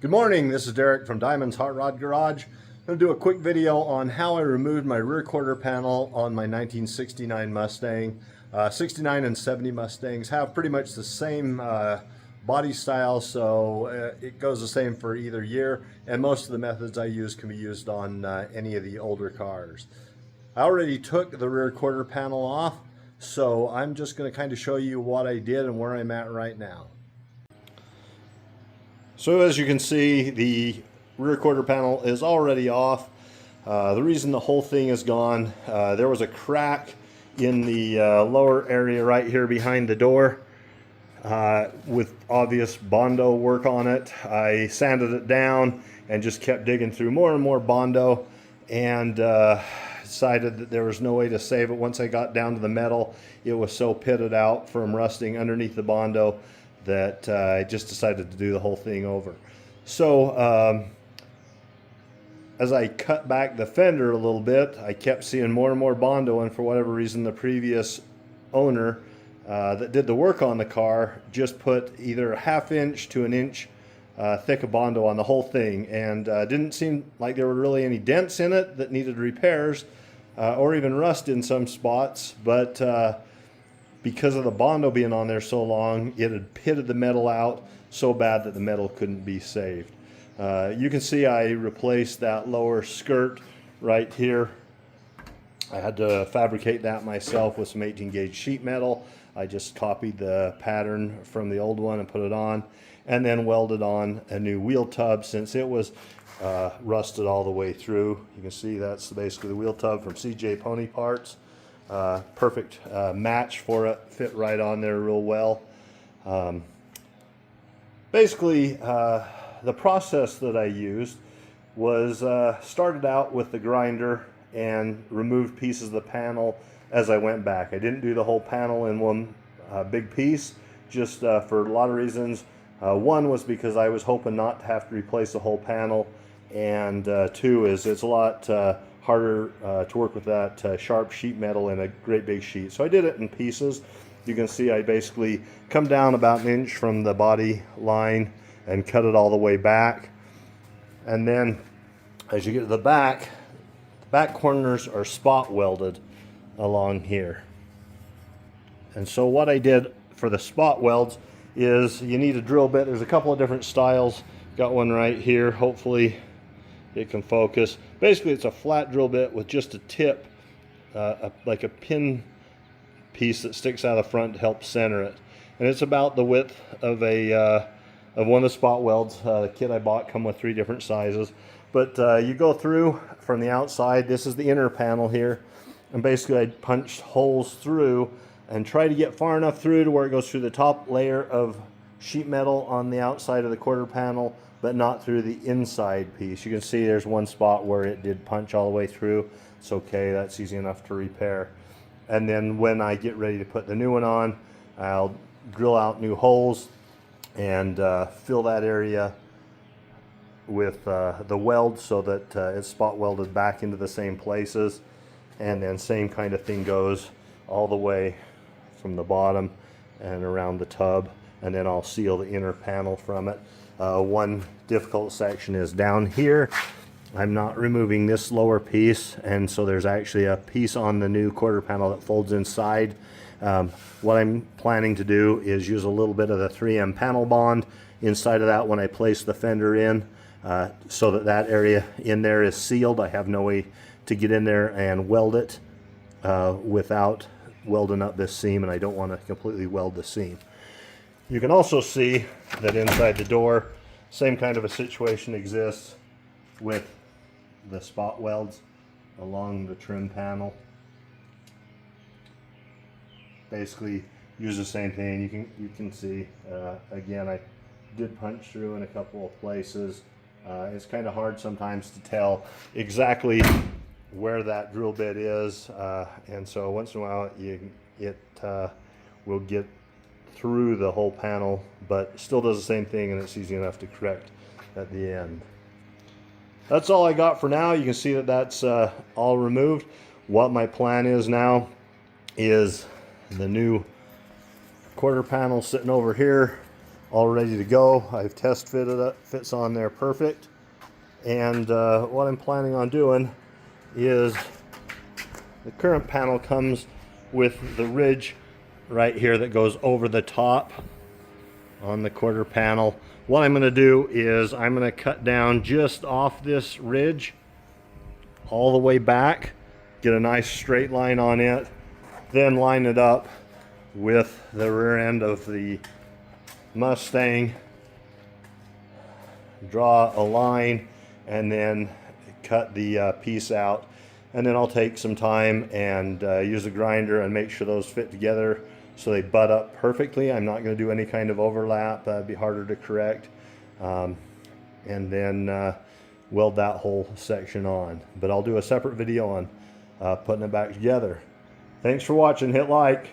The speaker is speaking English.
Good morning, this is Derek from Diamond's Hot Rod Garage. I'm going to do a quick video on how I removed my rear quarter panel on my 1969 Mustang. 69 and 70 Mustangs have pretty much the same body style, so it goes the same for either year, and most of the methods I use can be used on any of the older cars. I already took the rear quarter panel off, so I'm just going to kind of show you what I did and where I'm at right now. So as you can see, the rear quarter panel is already off. The reason the whole thing is gone, there was a crack in the lower area right here behind the door with obvious Bondo work on it. I sanded it down and just kept digging through more and more Bondo, and decided that there was no way to save it. Once I got down to the metal, it was so pitted out from rusting underneath the Bondo that I just decided to do the whole thing over. So as I cut back the fender a little bit, I kept seeing more and more Bondo, and for whatever reason the previous owner that did the work on the car just put either a ½ inch to an inch thick of Bondo on the whole thing, and didn't seem like there were really any dents in it that needed repairs or even rust in some spots, but because of the Bondo being on there so long, it had pitted the metal out so bad that the metal couldn't be saved. You can see I replaced that lower skirt right here. I had to fabricate that myself with some 18 gauge sheet metal. I just copied the pattern from the old one and put it on, and then welded on a new wheel tub since it was rusted all the way through. You can see that's basically the wheel tub from CJ Pony Parts. Perfect match for it, fit right on there real well. Basically, the process that I used was started out with the grinder and removed pieces of the panel as I went back. I didn't do the whole panel in one big piece, just for a lot of reasons. One was because I was hoping not to have to replace the whole panel, and two is it's a lot harder to work with that sharp sheet metal in a great big sheet. So I did it in pieces. You can see I basically come down about 1 inch from the body line and cut it all the way back. And then as you get to the back corners are spot welded along here. And so what I did for the spot welds is you need a drill bit. There's a couple of different styles. Got one right here. Hopefully it can focus. Basically it's a flat drill bit with just a tip, like a pin piece that sticks out of the front to help center it. And it's about the width of of one of the spot welds. The kit I bought come with 3 different sizes. But you go through from the outside. This is the inner panel here. And basically I punched holes through and try to get far enough through to where it goes through the top layer of sheet metal on the outside of the quarter panel, but not through the inside piece. You can see there's one spot where it did punch all the way through. It's okay, that's easy enough to repair. And then when I get ready to put the new one on, I'll drill out new holes and fill that area with the weld so that it's spot welded back into the same places. And then same kind of thing goes all the way from the bottom and around the tub, and then I'll seal the inner panel from it. One difficult section is down here. I'm not removing this lower piece, and so there's actually a piece on the new quarter panel that folds inside. What I'm planning to do is use a little bit of the 3M panel bond inside of that when I place the fender in, so that that area in there is sealed. I have no way to get in there and weld it without welding up this seam, and I don't want to completely weld the seam. You can also see that inside the door, same kind of a situation exists with the spot welds along the trim panel. Basically use the same thing. You can see again, I did punch through in a couple of places. It's kind of hard sometimes to tell exactly where that drill bit is, and so once in a while it will get through the whole panel, but still does the same thing, and it's easy enough to correct at the end. That's all I got for now. You can see that that's all removed. What my plan is now is the new quarter panel sitting over here all ready to go. I've test fitted it, fits on there perfect. And what I'm planning on doing is the current panel comes with the ridge right here that goes over the top on the quarter panel. What I'm going to do is I'm going to cut down just off this ridge all the way back, get a nice straight line on it, then line it up with the rear end of the Mustang, draw a line, and then cut the piece out. And then I'll take some time and use a grinder and make sure those fit together so they butt up perfectly. I'm not going to do any kind of overlap. That'd be harder to correct. And then weld that whole section on. But I'll do a separate video on putting it back together. Thanks for watching. Hit like.